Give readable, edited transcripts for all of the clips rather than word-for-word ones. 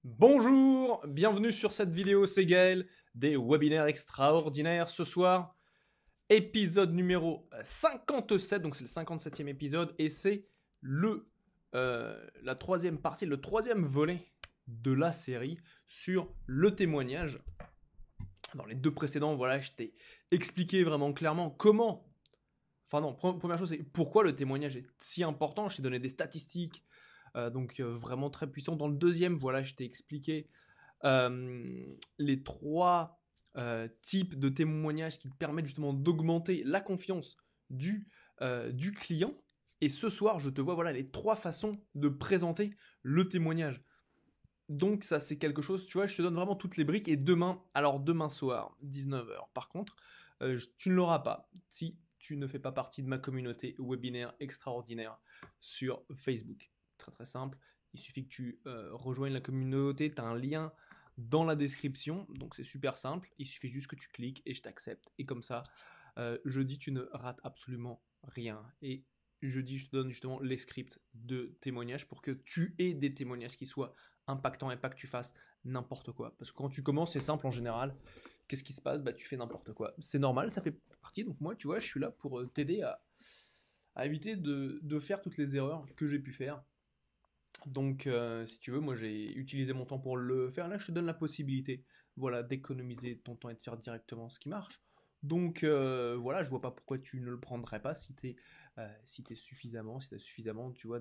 Bonjour, bienvenue sur cette vidéo, c'est Gaël, des webinaires extraordinaires. Ce soir, épisode numéro 57, donc c'est le 57e épisode, et c'est la troisième partie, le troisième volet de la série sur le témoignage. Dans les deux précédents, voilà, je t'ai expliqué vraiment clairement comment... Enfin non, première chose, c'est pourquoi le témoignage est si important. Je t'ai donné des statistiques, vraiment très puissants. Dans le deuxième, voilà, je t'ai expliqué les trois types de témoignages qui te permettent justement d'augmenter la confiance du client. Et ce soir, je te vois voilà les trois façons de présenter le témoignage. Donc ça c'est quelque chose, tu vois, je te donne vraiment toutes les briques. Et demain soir, 19h, par contre, tu ne l'auras pas si tu ne fais pas partie de ma communauté webinaire extraordinaire sur Facebook. Très très simple, il suffit que tu rejoignes la communauté, tu as un lien dans la description, donc c'est super simple, il suffit juste que tu cliques et je t'accepte. Et comme ça, jeudi tu ne rates absolument rien. Et jeudi je te donne justement les scripts de témoignages pour que tu aies des témoignages qui soient impactants et pas que tu fasses n'importe quoi. Parce que quand tu commences, c'est simple en général. Qu'est-ce qui se passe? Bah tu fais n'importe quoi. C'est normal, ça fait partie. Donc moi, tu vois, je suis là pour t'aider à éviter de faire toutes les erreurs que j'ai pu faire. Donc, si tu veux, moi j'ai utilisé mon temps pour le faire. Là, je te donne la possibilité, voilà, d'économiser ton temps et de faire directement ce qui marche. Donc, voilà, je vois pas pourquoi tu ne le prendrais pas si t'es suffisamment, si t'as suffisamment, tu vois,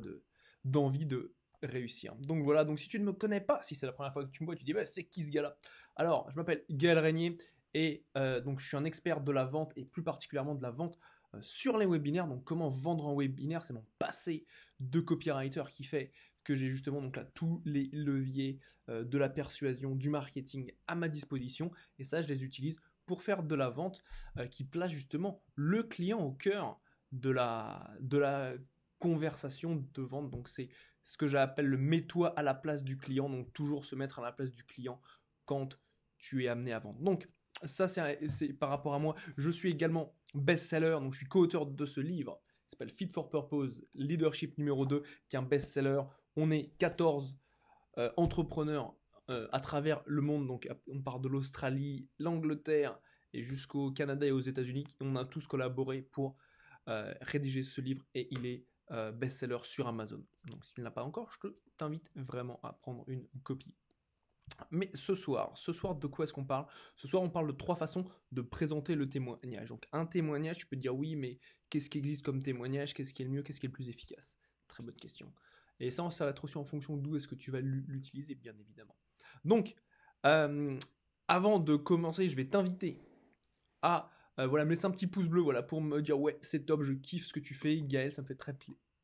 d'envie de réussir. Donc voilà, donc si tu ne me connais pas, si c'est la première fois que tu me vois, tu dis, bah, c'est qui ce gars-là? Alors, je m'appelle Gaël Régnier et donc je suis un expert de la vente et plus particulièrement de la vente sur les webinaires. Donc, comment vendre en webinaire, c'est mon passé de copywriter qui fait que j'ai justement donc là tous les leviers de la persuasion, du marketing à ma disposition, et ça je les utilise pour faire de la vente qui place justement le client au cœur de la conversation de vente. Donc c'est ce que j'appelle le mets-toi à la place du client, donc toujours se mettre à la place du client quand tu es amené à vendre. Donc ça c'est par rapport à moi. Je suis également best-seller, donc je suis co-auteur de ce livre qui s'appelle Fit for Purpose, Leadership numéro 2, qui est un best-seller. On est 14 entrepreneurs à travers le monde. Donc on part de l'Australie, l'Angleterre et jusqu'au Canada et aux États-Unis. On a tous collaboré pour rédiger ce livre et il est best-seller sur Amazon. Donc si tu ne l'as pas encore, je t'invite vraiment à prendre une copie. Mais ce soir, de quoi est-ce qu'on parle? Ce soir, on parle de trois façons de présenter le témoignage. Donc, un témoignage, tu peux te dire oui, mais qu'est-ce qui existe comme témoignage? Qu'est-ce qui est le mieux? Qu'est-ce qui est le plus efficace? Très bonne question. Et ça va être aussi en fonction d'où est-ce que tu vas l'utiliser, bien évidemment. Donc, euh, avant de commencer, je vais t'inviter à voilà, me laisser un petit pouce bleu voilà, pour me dire ouais, c'est top, je kiffe ce que tu fais, Gaël, ça me fait très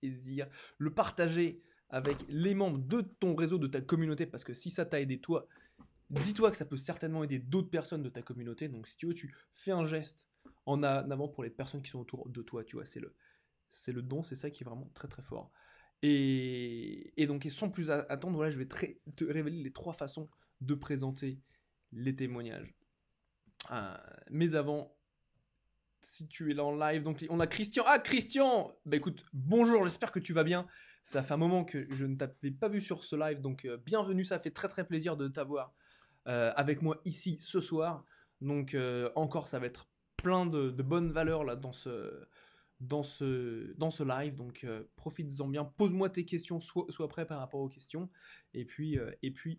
plaisir. Le partager avec les membres de ton réseau, de ta communauté, parce que si ça t'a aidé toi, dis-toi que ça peut certainement aider d'autres personnes de ta communauté. Donc si tu veux, tu fais un geste en avant pour les personnes qui sont autour de toi, tu vois, c'est le don, c'est ça qui est vraiment très très fort. Et donc, et sans plus attendre, voilà, je vais te révéler les trois façons de présenter les témoignages. Mais avant, si tu es là en live, donc on a Christian. Ah, Christian! Bah écoute, bonjour, j'espère que tu vas bien. Ça fait un moment que je ne t'avais pas vu sur ce live, donc bienvenue, ça fait très très plaisir de t'avoir avec moi ici ce soir. Donc encore, ça va être plein de bonnes valeurs là dans ce live. Donc profites-en bien, pose-moi tes questions, sois prêt par rapport aux questions. Et puis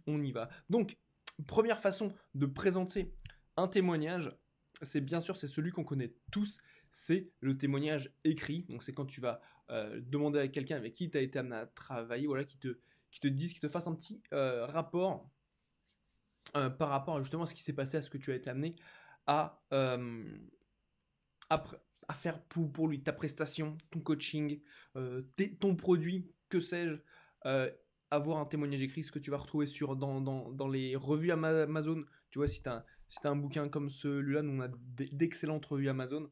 on y va. Donc, première façon de présenter un témoignage, c'est bien sûr, c'est celui qu'on connaît tous, c'est le témoignage écrit. Donc c'est quand tu vas demander à quelqu'un avec qui tu as été amené à travailler, voilà, qui te dise, qui te fasse un petit rapport par rapport justement à ce qui s'est passé, à ce que tu as été amené à, à, à faire pour lui, ta prestation, ton coaching, ton produit, que sais-je, avoir un témoignage écrit, ce que tu vas retrouver dans les revues Amazon. Tu vois, si t'as un bouquin comme celui-là, nous on a d'excellentes revues Amazon,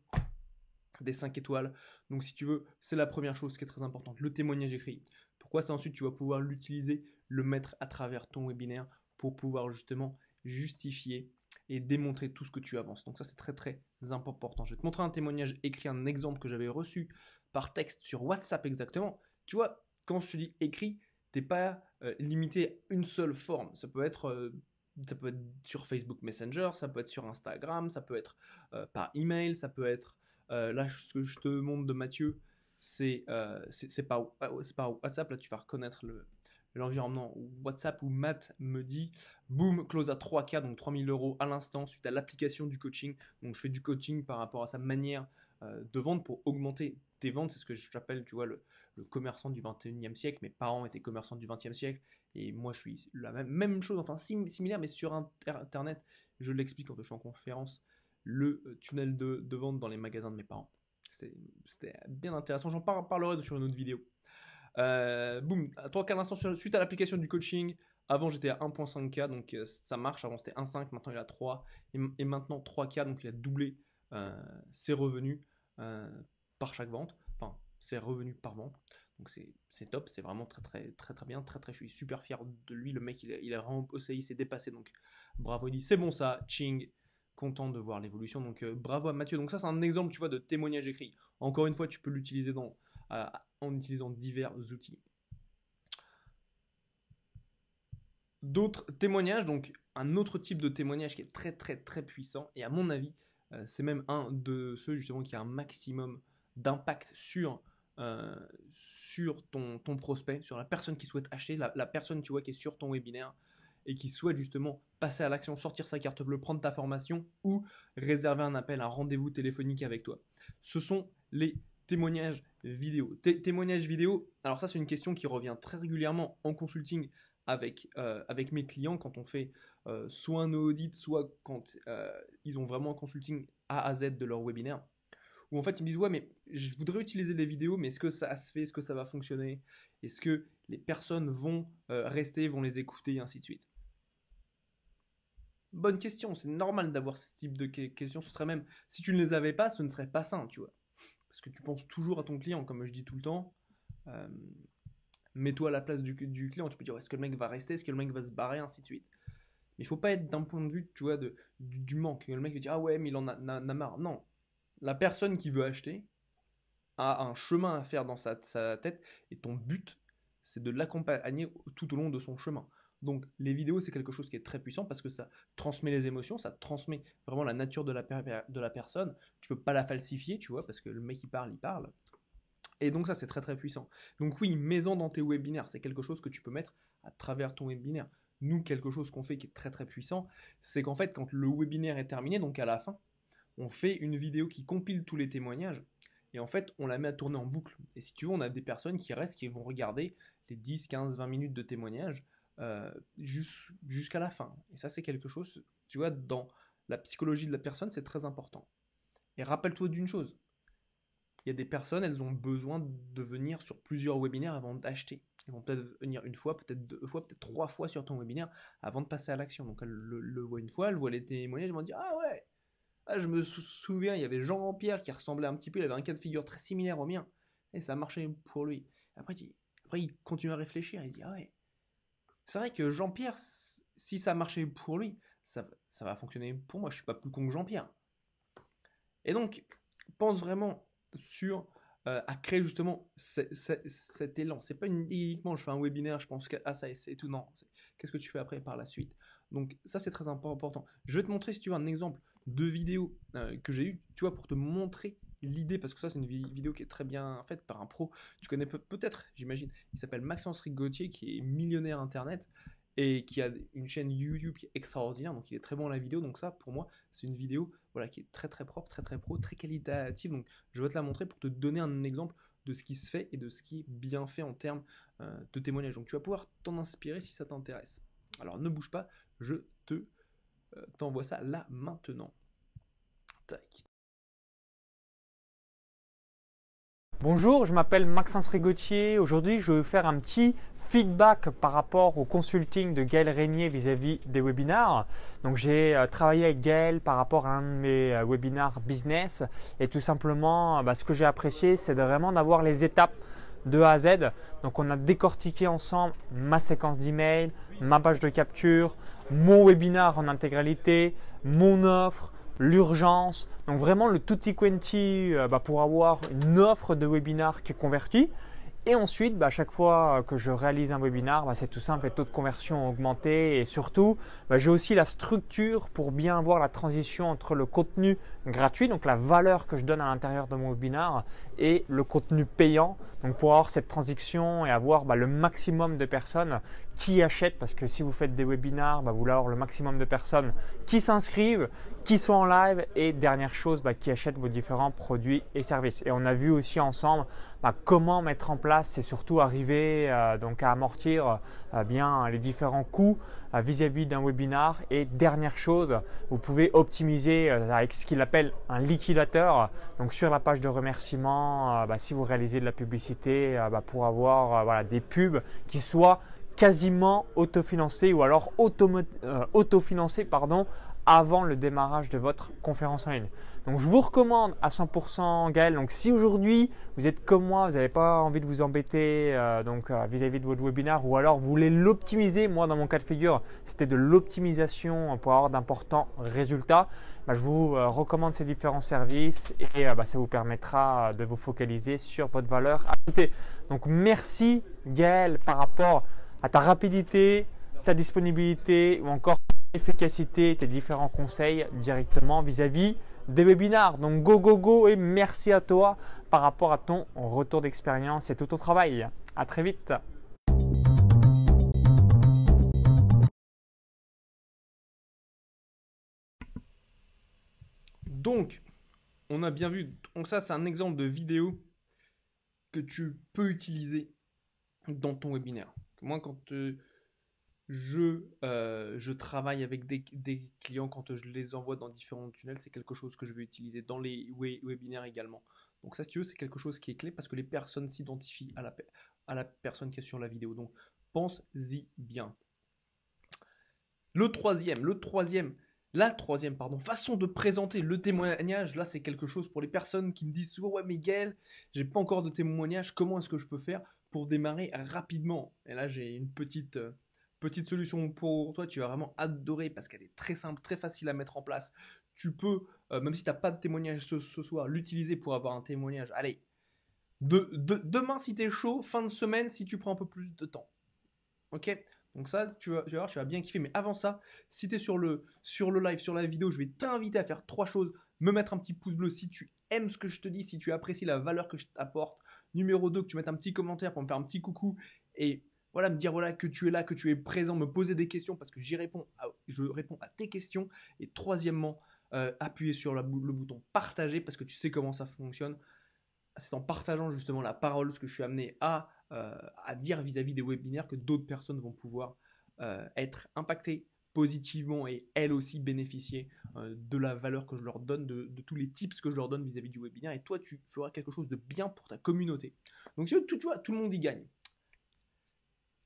des 5 étoiles. Donc si tu veux, c'est la première chose qui est très importante, le témoignage écrit. Pourquoi ça? Ensuite, tu vas pouvoir l'utiliser, le mettre à travers ton webinaire pour pouvoir justement justifier et démontrer tout ce que tu avances. Donc ça, c'est très très important. Je vais te montrer un témoignage écrit, un exemple que j'avais reçu par texte sur WhatsApp exactement. Tu vois, quand je te dis écrit, t'es pas limité à une seule forme. Ça peut être sur Facebook Messenger, ça peut être sur Instagram, ça peut être par email, ça peut être là ce que je te montre de Mathieu, c'est par WhatsApp. Là tu vas reconnaître l'environnement WhatsApp où Matt me dit boum, close à 3K, donc 3000 € à l'instant suite à l'application du coaching. Donc je fais du coaching par rapport à sa manière de vendre pour augmenter tes ventes. C'est ce que j'appelle, tu vois, le commerçant du 21e siècle. Mes parents étaient commerçants du 20e siècle et moi je suis la même chose, enfin similaire, mais sur internet. Je l'explique quand je suis en conférence, le tunnel de vente dans les magasins de mes parents. C'était bien intéressant, j'en parlerai sur une autre vidéo. Boum, 3K à l'instant suite à l'application du coaching. Avant j'étais à 1.5K, donc ça marche. Avant c'était 1.5, maintenant il a 3 et maintenant 3K, donc il a doublé ses revenus par chaque vente, enfin ses revenus par vente. Donc c'est top, c'est vraiment très bien, je suis super fier de lui. Le mec il a vraiment bossé, il s'est dépassé, donc bravo. Il dit c'est bon ça, ching, content de voir l'évolution, donc bravo à Mathieu. Donc ça c'est un exemple, tu vois, de témoignage écrit. Encore une fois, tu peux l'utiliser en utilisant divers outils. D'autres témoignages, donc un autre type de témoignage qui est très puissant, et à mon avis c'est même un de ceux justement qui a un maximum d'impact sur ton prospect, sur la personne qui souhaite acheter, la personne, tu vois, qui est sur ton webinaire et qui souhaite justement passer à l'action, sortir sa carte bleue, prendre ta formation ou réserver un appel, un rendez-vous téléphonique avec toi. Ce sont les témoignages vidéo. Témoignages vidéo, alors ça c'est une question qui revient très régulièrement en consulting avec mes clients quand on fait soit un audit, soit quand ils ont vraiment un consulting A à Z de leur webinaire. Où en fait ils me disent ouais mais je voudrais utiliser des vidéos, mais est-ce que ça se fait, est-ce que ça va fonctionner, est-ce que les personnes vont rester, vont les écouter et ainsi de suite. Bonne question, c'est normal d'avoir ce type de questions. Ce serait même, si tu ne les avais pas, ce ne serait pas sain, tu vois, parce que tu penses toujours à ton client, comme je dis tout le temps. Mets-toi à la place du client, tu peux dire est-ce que le mec va rester, est-ce que le mec va se barrer, ainsi de suite. Mais il faut pas être d'un point de vue, tu vois, du manque. Le mec va dire ah ouais mais il en a marre. Non. La personne qui veut acheter a un chemin à faire dans sa tête et ton but, c'est de l'accompagner tout au long de son chemin. Donc les vidéos, c'est quelque chose qui est très puissant parce que ça transmet les émotions, ça transmet vraiment la nature de la personne. Tu peux pas la falsifier, tu vois, parce que le mec il parle. Et donc ça, c'est très puissant. Donc oui, mets-en dans tes webinaires, c'est quelque chose que tu peux mettre à travers ton webinaire. Nous, quelque chose qu'on fait qui est très puissant, c'est qu'en fait, quand le webinaire est terminé, donc à la fin, on fait une vidéo qui compile tous les témoignages et en fait, on la met à tourner en boucle. Et si tu veux, on a des personnes qui restent, qui vont regarder les 10, 15, 20 minutes de témoignages jusqu'à la fin. Et ça, c'est quelque chose, tu vois, dans la psychologie de la personne, c'est très important. Et rappelle-toi d'une chose, il y a des personnes, elles ont besoin de venir sur plusieurs webinaires avant d'acheter. Elles vont peut-être venir une fois, peut-être 2 fois, peut-être 3 fois sur ton webinaire avant de passer à l'action. Donc elles le voient une fois, elles voient les témoignages, elles vont dire ah ouais, ah, je me souviens, il y avait Jean-Pierre qui ressemblait un petit peu, il avait un cas de figure très similaire au mien, et ça marchait pour lui. Après il continue à réfléchir, il dit ah ouais, c'est vrai que Jean-Pierre, si ça marchait pour lui, ça va fonctionner pour moi, je suis pas plus con que Jean-Pierre. Et donc, pense vraiment à créer justement cet élan. C'est pas uniquement je fais un webinaire, je pense à ça et c'est tout, non. Qu'est-ce que tu fais après par la suite? Donc ça c'est très important. Je vais te montrer si tu veux un exemple de vidéo que j'ai eu, tu vois, pour te montrer l'idée, parce que ça c'est une vidéo qui est très bien faite par un pro, tu connais peut-être, j'imagine, il s'appelle Maxence Rigotier, qui est millionnaire internet et qui a une chaîne YouTube qui est extraordinaire, donc il est très bon à la vidéo. Donc ça pour moi c'est une vidéo, voilà, qui est très propre, très pro, très qualitative. Donc je vais te la montrer pour te donner un exemple de ce qui se fait et de ce qui est bien fait en termes de témoignage. Donc tu vas pouvoir t'en inspirer si ça t'intéresse. Alors ne bouge pas, je t'envoie ça là maintenant. Tac. Bonjour, je m'appelle Maxence Rigotier. Aujourd'hui, je vais faire un petit feedback par rapport au consulting de Gaël Régnier vis-à-vis des webinars. Donc, j'ai travaillé avec Gaël par rapport à un de mes webinars business et tout simplement, ce que j'ai apprécié, c'est vraiment d'avoir les étapes de A à Z. Donc, on a décortiqué ensemble ma séquence d'email, ma page de capture, mon webinar en intégralité, mon offre, l'urgence, donc vraiment le tutti quanti pour avoir une offre de webinar qui est convertie. Et ensuite, à chaque fois que je réalise un webinar, c'est tout simple, les taux de conversion ont augmenté et surtout, j'ai aussi la structure pour bien voir la transition entre le contenu gratuit, donc la valeur que je donne à l'intérieur de mon webinar, et le contenu payant, donc pour avoir cette transition et avoir le maximum de personnes qui achètent, parce que si vous faites des webinars, vous voulez avoir le maximum de personnes qui s'inscrivent, qui sont en live et dernière chose, qui achètent vos différents produits et services. Et on a vu aussi ensemble comment mettre en place et surtout arriver donc à amortir bien les différents coûts vis-à-vis d'un webinar. Et dernière chose, vous pouvez optimiser avec ce qu'il appelle un liquidateur. Donc sur la page de remerciement, si vous réalisez de la publicité pour avoir des pubs qui soient quasiment autofinancées ou alors autofinancées avant le démarrage de votre conférence en ligne. Donc je vous recommande à 100% Gaël. Donc si aujourd'hui vous êtes comme moi, vous n'avez pas envie de vous embêter vis-à-vis de votre webinaire ou alors vous voulez l'optimiser, moi dans mon cas de figure c'était de l'optimisation pour avoir d'importants résultats, je vous recommande ces différents services et ça vous permettra de vous focaliser sur votre valeur ajoutée. Donc merci Gaël par rapport à ta rapidité, ta disponibilité ou encore efficacité, tes différents conseils directement vis-à-vis des webinars. Donc go et merci à toi par rapport à ton retour d'expérience et tout ton travail. À très vite. Donc, on a bien vu. Donc ça, c'est un exemple de vidéo que tu peux utiliser dans ton webinaire. Moi, quand je travaille avec des clients, quand je les envoie dans différents tunnels, c'est quelque chose que je vais utiliser dans les webinaires également. Donc ça, si tu veux, c'est quelque chose qui est clé parce que les personnes s'identifient à la personne qui est sur la vidéo. Donc, pense-y bien. La troisième façon de présenter le témoignage, là c'est quelque chose pour les personnes qui me disent souvent ouais Miguel, j'ai pas encore de témoignage, comment est-ce que je peux faire pour démarrer rapidement? Et là j'ai une petite solution pour toi, tu vas vraiment adorer parce qu'elle est très simple, très facile à mettre en place. Tu peux, même si tu n'as pas de témoignage ce soir, l'utiliser pour avoir un témoignage. Allez, demain si tu es chaud, fin de semaine si tu prends un peu plus de temps. Ok, donc ça, tu vas voir, tu vas bien kiffer. Mais avant ça, si tu es sur le live, sur la vidéo, je vais t'inviter à faire 3 choses. Me mettre un petit pouce bleu si tu aimes ce que je te dis, si tu apprécies la valeur que je t'apporte. Numéro 2, que tu mettes un petit commentaire pour me faire un petit coucou. Et voilà, me dire voilà, que tu es là, que tu es présent, me poser des questions parce que je réponds à tes questions. Et troisièmement, appuyer sur le bouton partager parce que tu sais comment ça fonctionne. C'est en partageant justement la parole, ce que je suis amené à dire vis-à-vis des webinaires, que d'autres personnes vont pouvoir être impactées positivement et elles aussi bénéficier de la valeur que je leur donne, de tous les tips que je leur donne vis-à-vis du webinaire. Et toi, tu feras quelque chose de bien pour ta communauté. Donc, tu vois, tout le monde y gagne.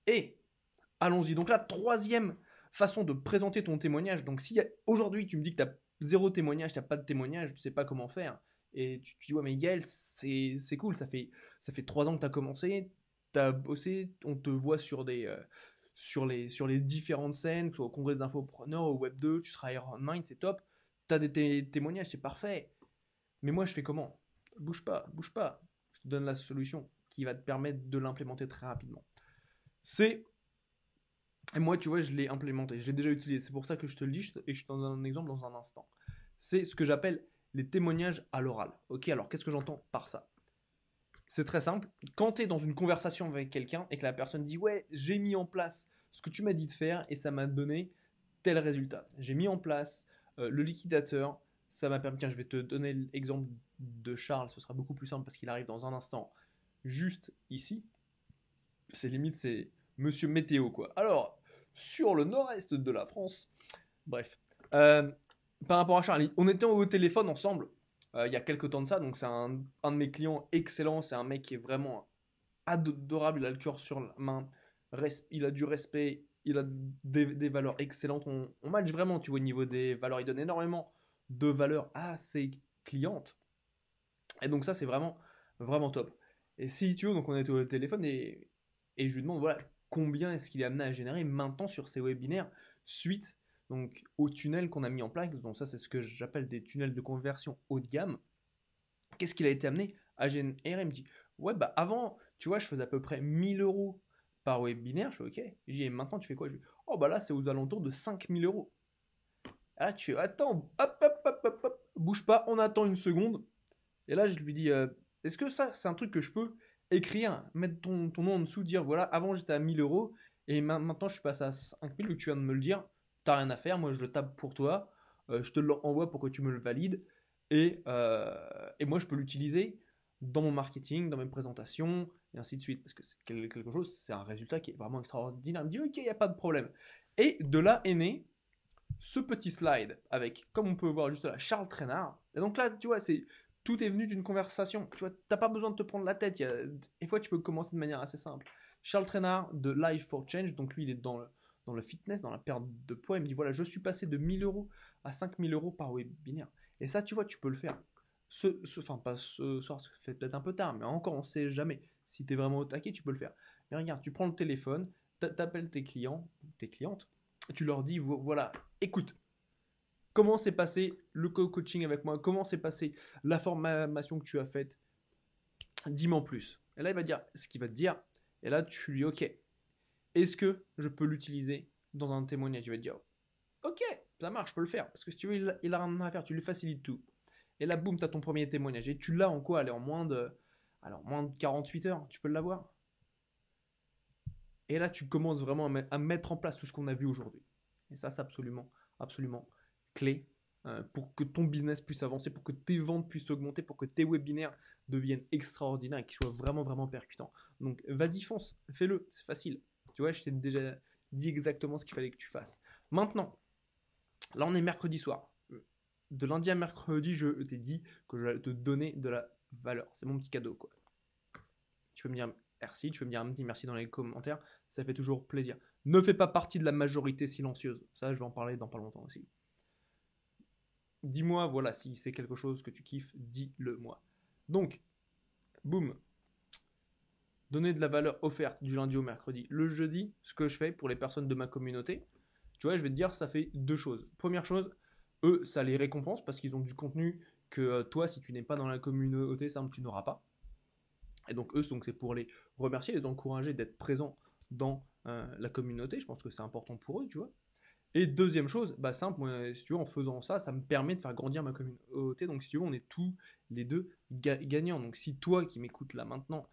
Et allons-y. Donc, la troisième façon de présenter ton témoignage. Donc, si aujourd'hui, tu me dis que tu as 0 témoignage, tu n'as pas de témoignage, tu ne sais pas comment faire. Et tu dis, ouais, mais Gaël, c'est cool, ça fait 3 ans que tu as commencé, tu as bossé, on te voit sur sur les différentes scènes, que ce soit au Congrès des infopreneurs, au Web 2, tu travailles en mind, c'est top. Tu as des témoignages, c'est parfait. Mais moi, je fais comment? Bouge pas. Je te donne la solution qui va te permettre de l'implémenter très rapidement. Et moi, tu vois, je l'ai implémenté, je l'ai déjà utilisé. C'est pour ça que je te le dis et je te donne un exemple dans un instant. C'est ce que j'appelle les témoignages à l'oral. Ok, alors qu'est-ce que j'entends par ça? C'est très simple. Quand tu es dans une conversation avec quelqu'un et que la personne dit ouais, j'ai mis en place ce que tu m'as dit de faire et ça m'a donné tel résultat. J'ai mis en place le liquidateur, ça m'a permis. Tiens, je vais te donner l'exemple de Charles, ce sera beaucoup plus simple parce qu'il arrive dans un instant juste ici. C'est limite, c'est Monsieur Météo quoi. Alors, sur le nord-est de la France, bref. Par rapport à Charles, on était au téléphone ensemble il y a quelques temps de ça, donc c'est un de mes clients excellent, c'est un mec qui est vraiment adorable, il a le cœur sur la main, il a du respect, il a des valeurs excellentes, on match vraiment, tu vois, au niveau des valeurs, il donne énormément de valeur à ses clientes, et donc ça c'est vraiment, vraiment top. Et si tu veux, donc on était au téléphone et je lui demande, voilà, combien est-ce qu'il est amené à générer maintenant sur ses webinaires suite donc au tunnel qu'on a mis en place. Donc ça, c'est ce que j'appelle des tunnels de conversion haut de gamme. Qu'est-ce qu'il a été amené à générer? Il me dit, ouais, bah avant, tu vois, je faisais à peu près 1000 euros par webinaire. Je fais OK. Je dis, et maintenant, tu fais quoi? Je dis, oh, bah là, c'est aux alentours de 5000 euros. Ah, tu fais, attends, hop, hop, hop, hop, hop, bouge pas, on attend une seconde. Et là, je lui dis, est-ce que ça, c'est un truc que je peux écrire, mettre ton nom en dessous, dire, voilà, avant j'étais à 1000 euros, et maintenant je suis passé à 5000, où tu viens de me le dire, t'as rien à faire, moi je le tape pour toi, je te l'envoie pour que tu me le valides, et moi je peux l'utiliser dans mon marketing, dans mes présentations, et ainsi de suite, parce que c'est quelque chose, c'est un résultat qui est vraiment extraordinaire. Il me dit, ok, il n'y a pas de problème. Et de là est né ce petit slide avec, comme on peut voir juste là, Charles Trainard. Et donc là, tu vois, tout est venu d'une conversation. Tu vois, t'as pas besoin de te prendre la tête. Des fois, tu peux commencer de manière assez simple. Charles Trainard de Life for Change, donc lui, il est dans le fitness, dans la perte de poids. Il me dit, voilà, je suis passé de 1000 euros à 5000 euros par webinaire. Et ça, tu vois, tu peux le faire. Enfin, pas ce soir, ça fait peut-être un peu tard, mais encore, on sait jamais. Si tu es vraiment au taquet, tu peux le faire. Mais regarde, tu prends le téléphone, t'appelles tes clients, tes clientes, tu leur dis, voilà, écoute, comment s'est passé le coaching avec moi, comment s'est passé la formation que tu as faite, dis-moi en plus. Et là, il va dire ce qu'il va te dire, et là, tu lui dis, ok, est-ce que je peux l'utiliser dans un témoignage? Il va te dire, ok, ça marche, je peux le faire, parce que si tu veux, il a rien à faire, tu lui facilites tout. Et là, boum, tu as ton premier témoignage, et tu l'as en quoi? Allez, en moins de 48 heures, tu peux l'avoir. Et là, tu commences vraiment à mettre en place tout ce qu'on a vu aujourd'hui. Et ça, c'est absolument, absolument clé pour que ton business puisse avancer, pour que tes ventes puissent augmenter, pour que tes webinaires deviennent extraordinaires et qu'ils soient vraiment, vraiment percutants. Donc, vas-y, fonce, fais-le, c'est facile. Tu vois, je t'ai déjà dit exactement ce qu'il fallait que tu fasses. Maintenant, là, on est mercredi soir. De lundi à mercredi, je t'ai dit que j'allais te donner de la valeur. C'est mon petit cadeau, quoi. Tu peux me dire merci, tu peux me dire un petit merci dans les commentaires, ça fait toujours plaisir. Ne fais pas partie de la majorité silencieuse, ça je vais en parler dans pas longtemps aussi. Dis-moi, voilà, si c'est quelque chose que tu kiffes, dis-le moi. Donc, boum, donner de la valeur offerte du lundi au mercredi. Le jeudi, ce que je fais pour les personnes de ma communauté, tu vois, je vais te dire, ça fait deux choses. Première chose, eux, ça les récompense parce qu'ils ont du contenu que toi, si tu n'es pas dans la communauté, simple, tu n'auras pas. Et donc eux, c'est pour les remercier, les encourager d'être présents dans la communauté. Je pense que c'est important pour eux, tu vois. Et deuxième chose, bah simple, moi, si tu veux, en faisant ça, ça me permet de faire grandir ma communauté. Donc si tu veux, on est tous les deux gagnants. Donc si toi qui m'écoutes là maintenant,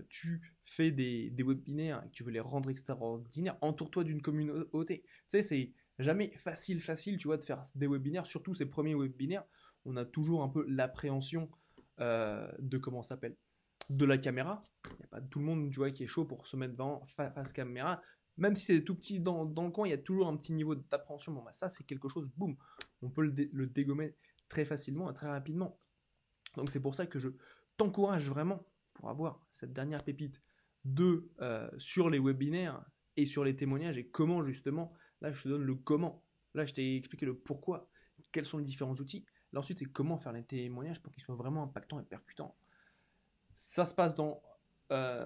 tu fais des webinaires et que tu veux les rendre extraordinaires, entoure-toi d'une communauté. Tu sais, c'est jamais facile, tu vois, de faire des webinaires, surtout ces premiers webinaires. On a toujours un peu l'appréhension de comment ça s'appelle, de la caméra. Il n'y a pas tout le monde, tu vois, qui est chaud pour se mettre devant face caméra. Même si c'est tout petit dans le coin, il y a toujours un petit niveau d'appréhension. Bon, bah ça, c'est quelque chose, boum, on peut le dégommer très facilement et très rapidement. Donc c'est pour ça que je t'encourage vraiment pour avoir cette dernière pépite sur les webinaires et sur les témoignages et comment justement, là je te donne le comment. Là je t'ai expliqué le pourquoi, quels sont les différents outils. Là ensuite c'est comment faire les témoignages pour qu'ils soient vraiment impactants et percutants. Ça se passe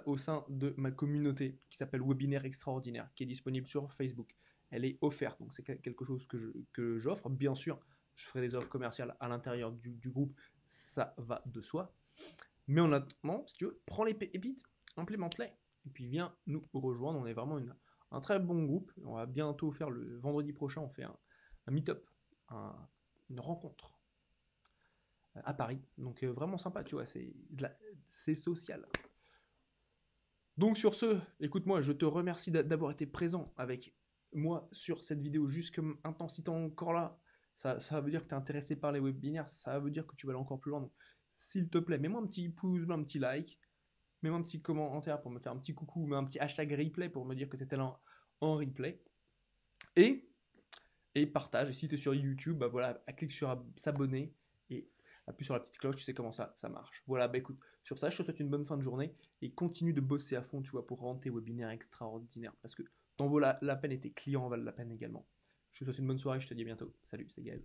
au sein de ma communauté qui s'appelle Webinaire Extraordinaire, qui est disponible sur Facebook. Elle est offerte, donc c'est quelque chose que j'offre. Bien sûr, je ferai des offres commerciales à l'intérieur du groupe, ça va de soi. Mais en attendant, si tu veux, prends les pépites, implémente-les, et puis viens nous rejoindre. On est vraiment un très bon groupe. On va bientôt faire le vendredi prochain, on fait un meet-up, une rencontre à Paris. Donc vraiment sympa, tu vois, c'est social. Donc sur ce, écoute-moi, je te remercie d'avoir été présent avec moi sur cette vidéo jusqu'à maintenant. Si tu es encore là, ça veut dire que tu es intéressé par les webinaires, ça veut dire que tu vas aller encore plus loin. Donc s'il te plaît, mets-moi un petit pouce bleu, un petit like, mets-moi un petit commentaire pour me faire un petit coucou, mets un petit hashtag replay pour me dire que tu étais là en replay. Et partage. Et si tu es sur YouTube, bah voilà, clique sur s'abonner et appuie sur la petite cloche, tu sais comment ça marche. Voilà, bah écoute, sur ça, je te souhaite une bonne fin de journée et continue de bosser à fond, tu vois, pour rendre tes webinaires extraordinaires parce que t'en vaut la peine et tes clients en valent la peine également. Je te souhaite une bonne soirée, je te dis à bientôt. Salut, c'est Gaël.